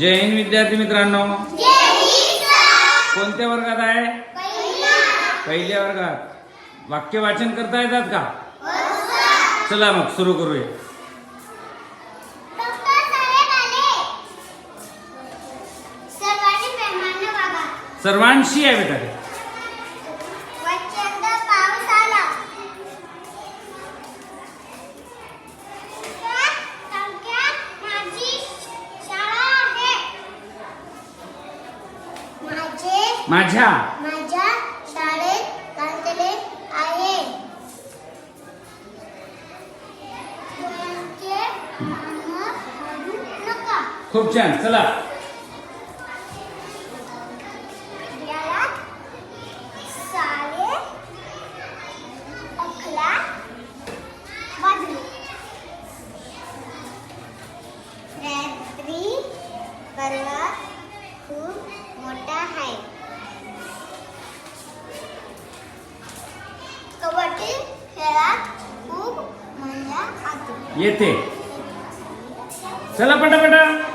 जय हिंद विद्यार्थी मित्रांनो, कोणत्या वर्गात आहे? पहिल्या वर्गात। वाक्य वाचन करता येतात का? चला मग सुरू करूया। सर्वांशी आहे बेटा। माझ्या शाळेत घातले आहे। खूप छान, चला। खूप मोठा आहे। कबड्डी खेळात खूप मजा येते। चला पटापटा।